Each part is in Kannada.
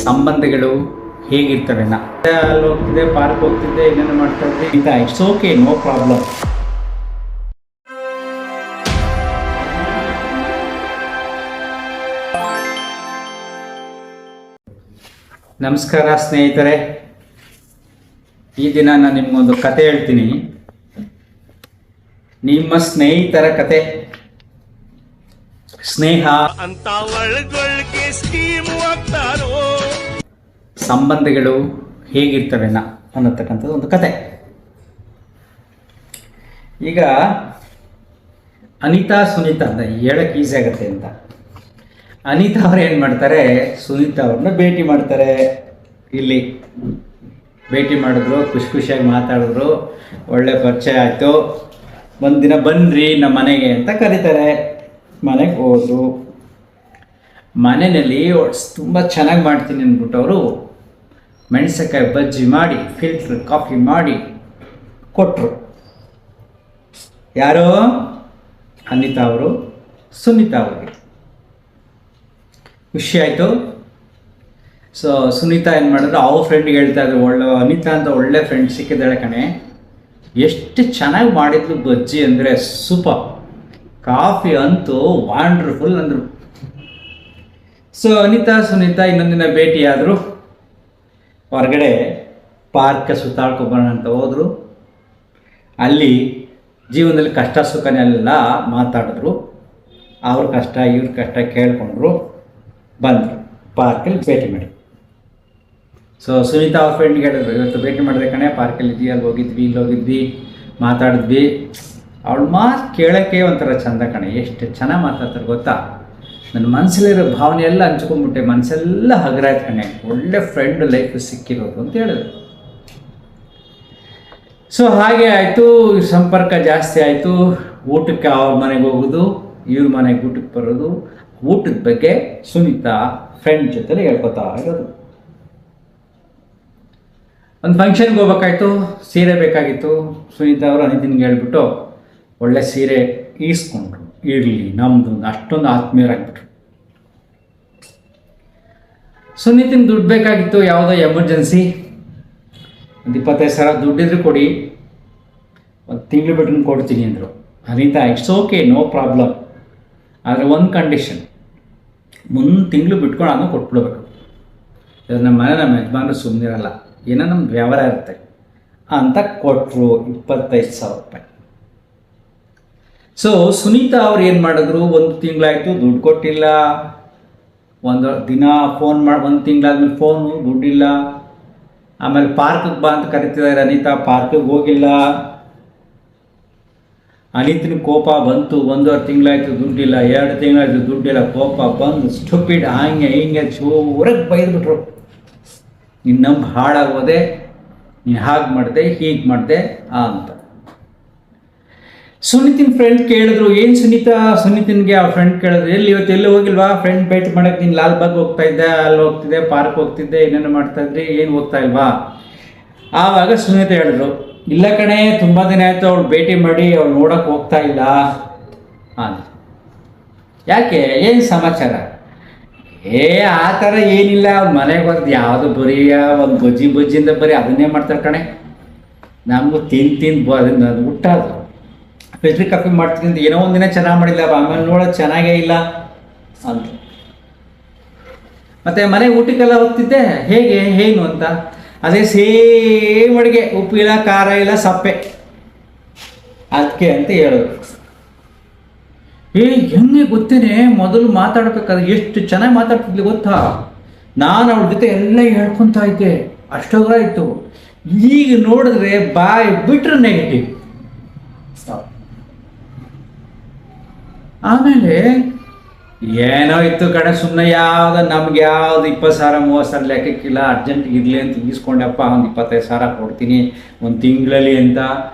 ಸಂಬಂಧಗಳು ಹೇಗಿರ್ತವೆ ಅಲ್ಲಿ ಹೋಗ್ತಿದ್ದೆ, ಪಾರ್ಕ್ ಹೋಗ್ತಿದ್ದೆ, ಏನೇನು ಮಾಡ್ತಾ ಇದ್ದೆ ಇಂಥ ಇಟ್ಸ್ ಓಕೆ, ನೋ ಪ್ರಾಬ್ಲಮ್. ನಮಸ್ಕಾರ ಸ್ನೇಹಿತರೆ, ಈ ದಿನ ನಾನು ನಿಮ್ಗೊಂದು ಕತೆ ಹೇಳ್ತೀನಿ. ನಿಮ್ಮ ಸ್ನೇಹಿತರ ಕತೆ. ಸ್ನೇಹ ಅಂತ ಸಂಬಂಧಗಳು ಹೇಗಿರ್ತವೆ ಅನ್ನತಕ್ಕಂಥದ್ದು ಒಂದು ಕತೆ. ಈಗ ಅನಿತಾ ಸುನೀತಾ ಅಂತ ಹೇಳಕ್ಕೆ ಈಸಿ ಆಗುತ್ತೆ ಅಂತ, ಅನಿತಾ ಅವ್ರು ಏನು ಮಾಡ್ತಾರೆ, ಸುನೀತಾ ಅವ್ರನ್ನ ಭೇಟಿ ಮಾಡ್ತಾರೆ. ಇಲ್ಲಿ ಭೇಟಿ ಮಾಡಿದ್ರು, ಖುಷಿ ಖುಷಿಯಾಗಿ ಮಾತಾಡಿದ್ರು, ಒಳ್ಳೆ ಪರಿಚಯ ಆಯಿತು. ಒಂದಿನ ಬನ್ನಿರಿ ನಮ್ಮ ಮನೆಗೆ ಅಂತ ಕರೀತಾರೆ. ಮನೆಗೆ ಹೋದ್ರು. ಮನೆಯಲ್ಲಿ ತುಂಬ ಚೆನ್ನಾಗಿ ಮಾಡ್ತೀನಿ ಅಂದ್ಬಿಟ್ಟು ಅವರು ಮೆಣಸಿನಕಾಯಿ ಬಜ್ಜಿ ಮಾಡಿ, ಫಿಲ್ಟರ್ ಕಾಫಿ ಮಾಡಿ ಕೊಟ್ಟರು. ಯಾರೋ ಅನಿತಾ ಅವರು ಸುನೀತಾ ಅವ್ರಿಗೆ ಖುಷಿ ಆಯಿತು. ಸೊ ಸುನೀತಾ ಏನು ಮಾಡಿದ್ರು, ಅವ್ರ ಫ್ರೆಂಡ್ಗೆ ಹೇಳ್ತಾ ಇದ್ರು, ಅನಿತಾ ಅಂತ ಒಳ್ಳೆ ಫ್ರೆಂಡ್ ಸಿಕ್ಕಿದ್ದಾಳೆ ಕಣೆ, ಎಷ್ಟು ಚೆನ್ನಾಗಿ ಮಾಡಿದ್ಲು ಬಜ್ಜಿ ಅಂದರೆ ಸೂಪರ್, ಕಾಫಿ ಅಂತೂ ವಂಡರ್ಫುಲ್ ಅಂದರು. ಸೊ ಅನಿತಾ ಸುನೀತಾ ಇನ್ನೊಂದಿನ ಭೇಟಿಯಾದರು. ಹೊರಗಡೆ ಪಾರ್ಕ್ ಸುತ್ತಾಡ್ಕೊಬರೋಣ ಅಂತ ಹೋದರು. ಅಲ್ಲಿ ಜೀವನದಲ್ಲಿ ಕಷ್ಟ ಸುಖನೆಲ್ಲ ಮಾತಾಡಿದ್ರು. ಅವ್ರ ಕಷ್ಟ ಇವ್ರ ಕಷ್ಟ ಕೇಳಿಕೊಂಡ್ರು. ಬಂದರು, ಪಾರ್ಕಲ್ಲಿ ಭೇಟಿ ಮಾಡಿ. ಸೊ ಸುನೀತಾ ಅವ್ರ ಫ್ರೆಂಡ್ಗೆ ಹೇಳಿದ್ರು, ಇವತ್ತು ಭೇಟಿ ಮಾಡಿದೆ ಕಣೆ, ಪಾರ್ಕಲ್ಲಿ ಇದ್ದೀವಿ, ಅಲ್ಲಿ ಹೋಗಿದ್ವಿ, ಇಲ್ಲಿ ಹೋಗಿದ್ವಿ, ಮಾತಾಡಿದ್ವಿ. ಅವಳು ಮಾತು ಕೇಳೋಕ್ಕೆ ಒಂಥರ ಚಂದ ಕಣೆ, ಎಷ್ಟು ಚೆನ್ನಾಗಿ ಮಾತಾಡ್ತಾರೆ ಗೊತ್ತಾ. ನನ್ನ ಮನಸ್ಸಲ್ಲಿರೋ ಭಾವನೆ ಎಲ್ಲ ಹಂಚ್ಕೊಂಡ್ಬಿಟ್ಟೆ, ಮನಸ್ಸೆಲ್ಲ ಹಗರಾಯ್ತು ಕಣೆ, ಒಳ್ಳೆ ಫ್ರೆಂಡ್ ಲೈಫ್ ಸಿಕ್ಕಿರೋದು ಅಂತ ಹೇಳಿದ್ರು. ಸೊ ಹಾಗೆ ಆಯಿತು, ಸಂಪರ್ಕ ಜಾಸ್ತಿ ಆಯಿತು. ಊಟಕ್ಕೆ ಅವ್ರ ಮನೆಗೆ ಹೋಗೋದು, ಇವ್ರ ಮನೆಗೆ ಊಟಕ್ಕೆ ಬರೋದು. ಊಟದ ಬಗ್ಗೆ ಸುನೀತಾ ಫ್ರೆಂಡ್ ಜೊತೆಲಿ ಹೇಳ್ಕೊತಾ ಇರೋದು. ಒಂದು ಫಂಕ್ಷನ್ಗೆ ಹೋಗ್ಬೇಕಾಯ್ತು, ಸೀರೆ ಬೇಕಾಗಿತ್ತು. ಸುನೀತಾ ಅವರು ಅನಿತಿನ್ಗೆ ಹೇಳ್ಬಿಟ್ಟು ಒಳ್ಳೆ ಸೀರೆ ಈಸ್ಕೊಂಡ್ರು. ಇರಲಿ ನಮ್ಮದು ಅಷ್ಟೊಂದು ಆತ್ಮೀಯರಾಗ್ಬಿಟ್ರು. ಸುನೀತಿನ ದುಡ್ಡು ಬೇಕಾಗಿತ್ತು, ಯಾವುದೋ ಎಮರ್ಜೆನ್ಸಿ. ಒಂದು 25,000 ದುಡ್ಡಿದ್ರು ಕೊಡಿ, ಒಂದು ತಿಂಗಳು ಬಿಟ್ಟು ಕೊಡ್ತೀನಿ ಅಂದರು. Anita it's okay, no problem, ಆದರೆ ಒಂದು ಕಂಡೀಷನ್, ತಿಂಗಳು ಬಿಟ್ಕೊಂಡು ಅದನ್ನು ಕೊಟ್ಬಿಡ್ಬೇಕು. ಇದು ನಮ್ಮ ಮನೆ ನಮ್ಮ ಯಜಮಾನರು ಸುಮ್ಮನಿರಲ್ಲ, ಏನೋ ನಮ್ಮ ವ್ಯವಹಾರ ಇರುತ್ತೆ ಅಂತ ಕೊಟ್ಟರು 25,000 ರೂಪಾಯಿ. ಸೊ ಸುನೀತಾ ಅವ್ರು ಏನು ಮಾಡಿದ್ರು, ಒಂದು ತಿಂಗಳಾಯಿತು ದುಡ್ಡು ಕೊಟ್ಟಿಲ್ಲ. ಒಂದು ದಿನ ಫೋನ್ ಮಾಡಿ, ಒಂದು ತಿಂಗಳಾದ್ಮೇಲೆ ಫೋನು, ದುಡ್ಡಿಲ್ಲ. ಆಮೇಲೆ ಪಾರ್ಕಿಗೆ ಬಾ ಅಂತ ಕರಿತಿದ್ದಾರೆ, ಅನಿತಾ ಪಾರ್ಕಿಗೆ ಹೋಗಿಲ್ಲ. ಅನಿತಿನ ಕೋಪ ಬಂತು. 1.5 ತಿಂಗಳಾಯಿತು ದುಡ್ಡಿಲ್ಲ, 2 ತಿಂಗಳಾಯಿತು ದುಡ್ಡಿಲ್ಲ. ಕೋಪ ಬಂದು ಸ್ಟುಪಿಡ್ ಹಂಗೆ ಹಿಂಗೆ ಚೂರಾಗಿ ಬೈದ್ಬಿಟ್ರು. ನೀನು ನಂಬಿ ಹಾಳಾಗೋದೆ, ನೀನು ಹಾಗೆ ಮಾಡಿದೆ, ಹೀಗೆ ಮಾಡಿದೆ ಅಂತ. ಸುನೀತಿನ ಫ್ರೆಂಡ್ ಕೇಳಿದ್ರು, ಏನು ಸುನೀತಾ, ಸುನೀತಿನ್ಗೆ ಆ ಫ್ರೆಂಡ್ ಕೇಳಿದ್ರು, ಇವತ್ತು ಎಲ್ಲೂ ಹೋಗಿಲ್ವಾ ಫ್ರೆಂಡ್ ಭೇಟಿ ಮಾಡೋಕ್ಕೆ? ನೀನು ಲಾಲ್ಬಾಗ್ ಹೋಗ್ತಾ ಇದ್ದೆ, ಅಲ್ಲಿ ಹೋಗ್ತಿದ್ದೆ, ಪಾರ್ಕ್ ಹೋಗ್ತಿದ್ದೆ, ಏನೇನು ಮಾಡ್ತಾ ಇದ್ರಿ, ಏನು ಹೋಗ್ತಾ ಇಲ್ವಾ? ಆವಾಗ ಸುನೀತಾ ಹೇಳಿದ್ರು, ಇಲ್ಲ ಕಣೆ, ತುಂಬ ದಿನ ಆಯಿತು ಅವಳು ಭೇಟಿ ಮಾಡಿ, ಅವಳು ನೋಡೋಕೆ ಹೋಗ್ತಾ ಇಲ್ಲ ಅಂತ. ಯಾಕೆ, ಏನು ಸಮಾಚಾರ? ಆ ಥರ ಏನಿಲ್ಲ, ಅವ್ರ ಮನೆಗೆ ಬಂದು ಯಾವುದು ಬರೀ ಒಂದು ಬಜ್ಜಿಂದ ಬರೀ ಅದನ್ನೇ ಮಾಡ್ತಾರೆ ಕಣೆ, ನಮಗೂ ತಿಂದು ಅದನ್ನು ಊಟ, ಅದು ಫಿಲ್ಟರ್ ಕಾಫಿ ಮಾಡ್ತೀನಿ ಅಂತ ಏನೋ ಒಂದಿನ ಚೆನ್ನಾಗಿ ಮಾಡಿಲ್ಲ, ಆಮೇಲೆ ನೋಡೋದು ಚೆನ್ನಾಗೇ ಇಲ್ಲ ಅಂತ. ಮತ್ತು ಮನೆ ಊಟಕ್ಕೆಲ್ಲ ಹೋಗ್ತಿದ್ದೆ, ಹೇಗೆ ಏನು ಅಂತ, ಅದೇ ಸೇಮ್ ಅಡುಗೆ, ಉಪ್ಪು ಇಲ್ಲ, ಖಾರ ಇಲ್ಲ, ಸಪ್ಪೆ, ಅದಕ್ಕೆ ಅಂತ ಹೇಳಿದ್ರು. ಹೆಂಗೆ ಗೊತ್ತೇನೆ, ಮೊದಲು ಮಾತಾಡ್ಬೇಕಾದ್ರೆ ಎಷ್ಟು ಚೆನ್ನಾಗಿ ಮಾತಾಡ್ತಿದ್ಲಿ ಗೊತ್ತಾ, ನಾನು ಅವ್ರ ಜೊತೆ ಎಲ್ಲ ಹೇಳ್ಕೊತಾ ಇದ್ದೆ, ಅಷ್ಟೊಂದಾಯಿತು. ಈಗ ನೋಡಿದ್ರೆ ಬಾಯ್ ಬಿಟ್ರೆ ನೆಗೆಟಿವ್. ಆಮೇಲೆ ಏನೋ ಇತ್ತು ಕಡೆ, ಸುಮ್ಮನೆ ಯಾವ್ದು ನಮ್ಗೆ ಯಾವ್ದು 20,000 30,000 ಲೆಕ್ಕಕ್ಕಿಲ್ಲ, ಅರ್ಜೆಂಟಿಗೆ ಇರಲಿ ಅಂತ ಈಸ್ಕೊಂಡಪ್ಪ, ಒಂದು 25,000 ಕೊಡ್ತೀನಿ ಒಂದು ತಿಂಗಳಲ್ಲಿ ಅಂತ.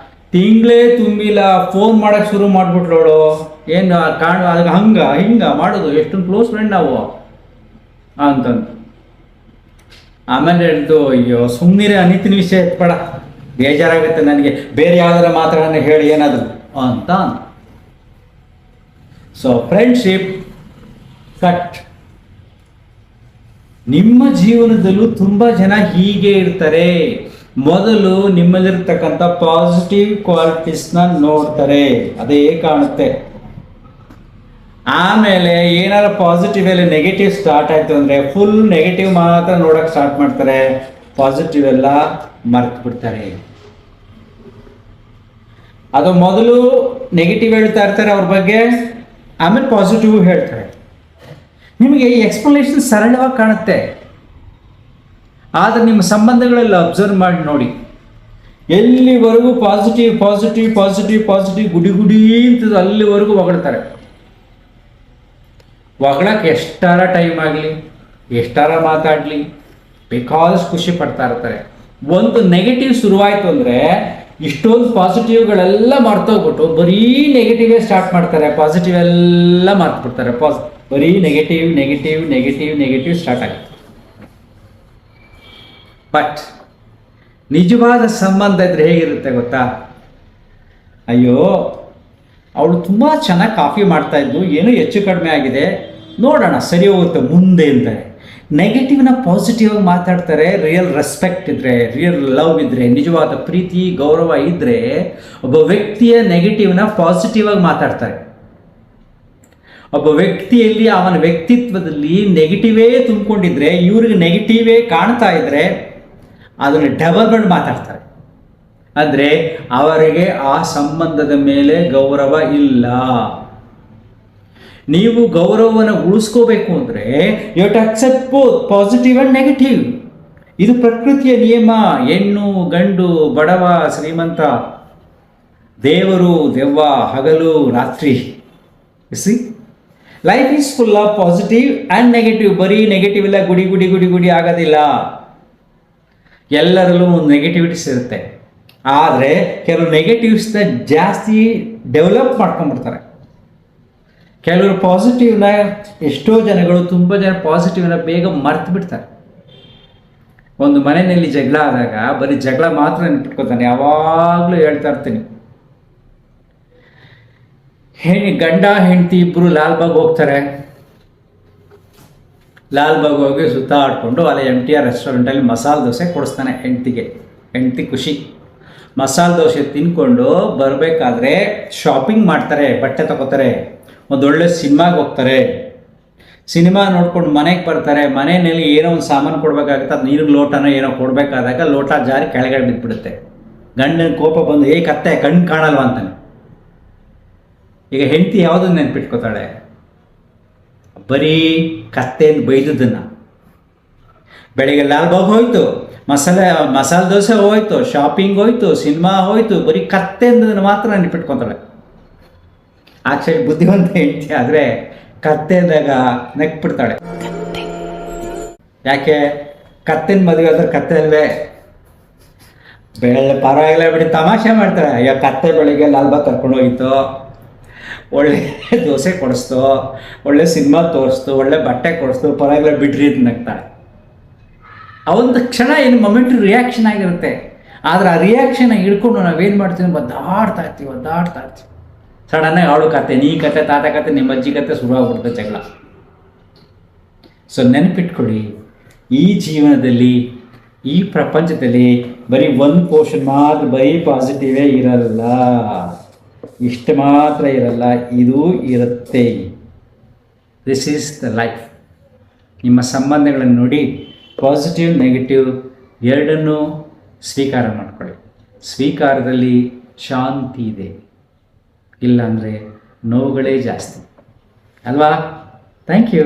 ತಿಂಗಳೇ ತುಂಬಿಲ್ಲ, ಫೋನ್ ಮಾಡೋಕ್ಕೆ ಶುರು ಮಾಡಿಬಿಟ್ರೋಳು. ಏನು ಅದಕ್ಕೆ ಹಿಂಗೆ ಮಾಡೋದು, ಎಷ್ಟೊಂದು ಕ್ಲೋಸ್ ಫ್ರೆಂಡ್ ನಾವು ಅಂತಂದು. ಆಮೇಲೆ ಹೇಳ್ದು, ಅಯ್ಯೋ ಸುಮ್ಮನಿರೇ, ಅನಿತಿನ ವಿಷಯ ಎತ್ಬೇಡ, ಬೇಜಾರಾಗುತ್ತೆ ನನಗೆ, ಬೇರೆ ಯಾವ್ದಾರ ಮಾತಾಡೋಣ ಹೇಳಿ ಏನಾದರೂ ಅಂತ. So friendship cut. ನಿಮ್ಮ ಜೀವನದಲ್ಲೂ ತುಂಬ ಜನ ಹೀಗೆ ಇರ್ತಾರೆ. ಮೊದಲು ನಿಮ್ಮಲ್ಲಿರ್ತಕ್ಕಂಥ ಪಾಸಿಟಿವ್ ಕ್ವಾಲಿಟೀಸ್ನ ನೋಡ್ತಾರೆ, ಅದೇ ಕಾಣುತ್ತೆ. ಆಮೇಲೆ ಏನಾರ ಪಾಸಿಟಿವ್ ಅಲ್ಲಿ ನೆಗೆಟಿವ್ ಸ್ಟಾರ್ಟ್ ಆಯ್ತು ಅಂದರೆ ಫುಲ್ ನೆಗೆಟಿವ್ ಮಾತ್ರ ನೋಡೋಕೆ ಸ್ಟಾರ್ಟ್ ಮಾಡ್ತಾರೆ, ಪಾಸಿಟಿವ್ ಎಲ್ಲ ಮರ್ತು ಬಿಡ್ತಾರೆ. ಅದು ಮೊದಲು ನೆಗೆಟಿವ್ ಹೇಳ್ತಾ ಇರ್ತಾರೆ ಅವ್ರ ಬಗ್ಗೆ, ಆಮೇಲೆ ಪಾಸಿಟಿವ್ ಹೇಳ್ತಾರೆ. ನಿಮಗೆ ಈ ಎಕ್ಸ್ಪ್ಲನೇಷನ್ ಸರಳವಾಗಿ ಕಾಣುತ್ತೆ, ಆದರೆ ನಿಮ್ಮ ಸಂಬಂಧಗಳಲ್ಲಿ ಅಬ್ಸರ್ವ್ ಮಾಡಿ ನೋಡಿ, ಎಲ್ಲಿವರೆಗೂ ಪಾಸಿಟಿವ್ ಪಾಸಿಟಿವ್ ಪಾಸಿಟಿವ್ ಪಾಸಿಟಿವ್ ಗುಡಿ ಗುಡಿ ಅಂತದ್ದು ಅಲ್ಲಿವರೆಗೂ ಹೊಗಳ್ತಾರೆ. ಹೊಗಳಕ್ಕೆ ಎಷ್ಟಾರ ಟೈಮ್ ಆಗಲಿ, ಎಷ್ಟಾರ ಮಾತಾಡಲಿ, ಬೇಕಾದಷ್ಟು ಖುಷಿ ಪಡ್ತಾ ಇರ್ತಾರೆ. ಒಂದು ನೆಗೆಟಿವ್ ಶುರುವಾಯಿತು ಅಂದರೆ ಇಷ್ಟೊಂದು ಪಾಸಿಟಿವ್ಗಳೆಲ್ಲ ಮರ್ತೋಗ್ಬಿಟ್ಟು ಬರೀ ನೆಗೆಟಿವೇ ಸ್ಟಾರ್ಟ್ ಮಾಡ್ತಾರೆ, ಪಾಸಿಟಿವ್ ಎಲ್ಲ ಮರ್ತುಬಿಡ್ತಾರೆ. ಬರೀ negative negative negative negative start ಆಗುತ್ತೆ. ಬಟ್ ನಿಜವಾದ ಸಂಬಂಧ ಇದ್ರೆ ಹೇಗಿರುತ್ತೆ ಗೊತ್ತಾ? ಅಯ್ಯೋ ಅವಳು ತುಂಬ ಚೆನ್ನಾಗಿ ಕಾಫಿ ಮಾಡ್ತಾ ಇದ್ದು, ಏನೋ ಹೆಚ್ಚು ಕಡಿಮೆ ಆಗಿದೆ, ನೋಡೋಣ ಸರಿ ಹೋಗುತ್ತೆ ಮುಂದೆ ಅಂತಾರೆ. ನೆಗೆಟಿವ್ನ ಪಾಸಿಟಿವ್ ಆಗಿ ಮಾತಾಡ್ತಾರೆ. ರಿಯಲ್ ರೆಸ್ಪೆಕ್ಟ್ ಇದ್ದರೆ, ರಿಯಲ್ ಲವ್ ಇದ್ದರೆ, ನಿಜವಾದ ಪ್ರೀತಿ ಗೌರವ ಇದ್ದರೆ ಒಬ್ಬ ವ್ಯಕ್ತಿಯ ನೆಗೆಟಿವ್ನ ಪಾಸಿಟಿವ್ ಆಗಿ ಮಾತಾಡ್ತಾರೆ. ಒಬ್ಬ ವ್ಯಕ್ತಿಯಲ್ಲಿ ಅವನ ವ್ಯಕ್ತಿತ್ವದಲ್ಲಿ ನೆಗೆಟಿವೇ ತುಂಬಿಕೊಂಡಿದ್ರೆ, ಇವ್ರಿಗೆ ನೆಗೆಟಿವೇ ಕಾಣ್ತಾ ಇದ್ರೆ ಅದನ್ನು ಡಬಲ್ ಮಾಡಿ ಮಾತಾಡ್ತಾರೆ. ಅಂದರೆ ಅವರಿಗೆ ಆ ಸಂಬಂಧದ ಮೇಲೆ ಗೌರವ ಇಲ್ಲ. ನೀವು ಗೌರವವನ್ನು ಉಳಿಸ್ಕೋಬೇಕು ಅಂದರೆ you have to accept both positive and negative. ಇದು ಪ್ರಕೃತಿಯ ನಿಯಮ. ಹೆಣ್ಣು ಗಂಡು, ಬಡವ ಶ್ರೀಮಂತ, ದೇವರು ದೆವ್ವ, ಹಗಲು ರಾತ್ರಿ. C life is full of positive and negative. ಬರೀ ನೆಗೆಟಿವ್ ಇಲ್ಲ, ಗುಡಿ ಗುಡಿ ಗುಡಿ ಗುಡಿ ಆಗೋದಿಲ್ಲ. ಎಲ್ಲರಲ್ಲೂ ಒಂದು ನೆಗೆಟಿವಿಟೀಸ್ ಇರುತ್ತೆ. ಆದರೆ ಕೆಲವು ನೆಗೆಟಿವ್ಸ್ನ ಜಾಸ್ತಿ ಡೆವಲಪ್ ಮಾಡ್ಕೊಂಡ್ಬಿಡ್ತಾರೆ. ಕೆಲವರು ಪಾಸಿಟಿವ್ನ, ಎಷ್ಟೋ ಜನಗಳು ತುಂಬ ಜನ ಪಾಸಿಟಿವ್ನ ಬೇಗ ಮರ್ತು ಬಿಡ್ತಾರೆ. ಒಂದು ಮನೆಯಲ್ಲಿ ಜಗಳ ಆದಾಗ ಬರೀ ಜಗಳ ಮಾತ್ರ ನೆನ್ಪಿಟ್ಕೋತಾನೆ. ಯಾವಾಗಲೂ ಹೇಳ್ತಾ ಇರ್ತೀನಿ, ಗಂಡ ಹೆಂಡತಿ ಇಬ್ಬರು ಲಾಲ್ಬಾಗ್ ಹೋಗ್ತಾರೆ. ಲಾಲ್ಬಾಗ್ ಹೋಗಿ ಸುತ್ತಾಡಿಕೊಂಡು ಅಲ್ಲಿ MTR ರೆಸ್ಟೋರೆಂಟಲ್ಲಿ ಮಸಾಲೆ ದೋಸೆ ಕೊಡಿಸ್ತಾನೆ ಹೆಂಡ್ತಿಗೆ. ಹೆಂಡ್ತಿ ಖುಷಿ. ಮಸಾಲೆ ದೋಸೆ ತಿನ್ಕೊಂಡು ಬರಬೇಕಾದ್ರೆ ಶಾಪಿಂಗ್ ಮಾಡ್ತಾರೆ, ಬಟ್ಟೆ ತಗೋತಾರೆ, ಒಂದೊಳ್ಳೆ ಸಿನಿಮಾಗೆ ಹೋಗ್ತಾರೆ. ಸಿನಿಮಾ ನೋಡ್ಕೊಂಡು ಮನೆಗೆ ಬರ್ತಾರೆ. ಮನೆಯಲ್ಲಿ ಏನೋ ಒಂದು ಸಾಮಾನು ಕೊಡಬೇಕಾಗುತ್ತೆ, ಅದು ನೀರಿಗೆ ಲೋಟನೋ ಏನೋ ಕೊಡಬೇಕಾದಾಗ ಲೋಟ ಜಾರಿ ಕೆಳಗಡೆ ಬಿದ್ದುಬಿಡುತ್ತೆ. ಗಂಡನ ಕೋಪ ಬಂದು ಕತ್ತೆ ಕಣ್ಣು ಕಾಣಲ್ವ ಅಂತಾನೆ. ಈಗ ಹೆಂಡತಿ ಯಾವುದನ್ನು ನೆನ್ಪಿಟ್ಕೋತಾಳೆ? ಬರೀ ಕತ್ತೆಯನ್ನು ಬೈದದ್ದನ್ನು. ಬೆಳಿಗ್ಗೆ ಲಾಲ್ಬಾಗ್ ಹೋಯ್ತು, ಮಸಾಲೆ ದೋಸೆ ಹೋಯ್ತು, ಶಾಪಿಂಗ್ ಹೋಯ್ತು, ಸಿನಿಮಾ ಹೋಯ್ತು, ಬರೀ ಕತ್ತೆ ಅಂದದನ್ನು ಮಾತ್ರ ನೆನ್ಪಿಟ್ಕೊತಾಳೆ. ಆಕ್ಚುಲಿ ಬುದ್ಧಿವಂತ ಹೆಂಡತಿ ಆದರೆ ಕತ್ತೆ ಅಂದಾಗ ನೆಕ್ಬಿಡ್ತಾಳೆ. ಯಾಕೆ? ಕತ್ತೆನ ಮದುವೆ ಆದ್ರೆ ಕತ್ತೆ ಅಲ್ವೇ? ಪರವಾಗಿಲ್ಲ ಬಿಡಿ, ತಮಾಷೆ ಮಾಡ್ತಾಳೆ. ಅಯ್ಯೋ ಕತ್ತೆ ಬೆಳಿಗ್ಗೆ ಲಾಲ್ಬಾಗ್ ಕರ್ಕೊಂಡು ಹೋಗಿತ್ತು, ಒಳ್ಳೆ ದೋಸೆ ಕೊಡಿಸ್ತು, ಒಳ್ಳೆ ಸಿನಿಮಾ ತೋರಿಸ್ತು, ಒಳ್ಳೆ ಬಟ್ಟೆ ಕೊಡಿಸ್ತು, ಪರವಾಗಿಲ್ಲ ಬಿಡ್ರಿ ಅಂತ ನಗ್ತಾಳೆ. ಆ ಒಂದು ಕ್ಷಣ ಏನು ಮೊಮೆಂಟ್ ರಿಯಾಕ್ಷನ್ ಆಗಿರುತ್ತೆ. ಆದರೆ ಆ ರಿಯಾಕ್ಷನ್ ಹಿಡ್ಕೊಂಡು ನಾವೇನು ಮಾಡ್ತೀವಿ, ಒದ್ದಾಡ್ತಾ ಇರ್ತೀವಿ. ಸಡನ್ನಾಗಿ ಅವಳು ಕತೆ, ನೀ ಕತೆ, ತಾತ ಕತೆ, ನಿಮ್ಮ ಅಜ್ಜಿ ಕತೆ ಶುರುವಾಗ್ಬಿಡುತ್ತೆ ಜಗಳ. ಸೊ ನೆನಪಿಟ್ಕೊಳ್ಳಿ, ಈ ಜೀವನದಲ್ಲಿ, ಈ ಪ್ರಪಂಚದಲ್ಲಿ ಬರೀ ಒಂದು ಪೋರ್ಷನ್ ಮಾತ್ರ ಬರೀ ಪಾಸಿಟಿವೇ ಇರಲ್ಲ, ಇಷ್ಟು ಮಾತ್ರ ಇರಲ್ಲ, ಇದು ಇರುತ್ತೆ. This is the life. ನಿಮ್ಮ ಸಂಬಂಧಗಳನ್ನು ನೋಡಿ, ಪಾಸಿಟಿವ್ ನೆಗೆಟಿವ್ ಎರಡನ್ನೂ ಸ್ವೀಕಾರ ಮಾಡಿಕೊಳ್ಳಿ. ಸ್ವೀಕಾರದಲ್ಲಿ ಶಾಂತಿ ಇದೆ, ಇಲ್ಲಾಂದರೆ ನೋವುಗಳೇ ಜಾಸ್ತಿ ಅಲ್ವಾ? Thank you.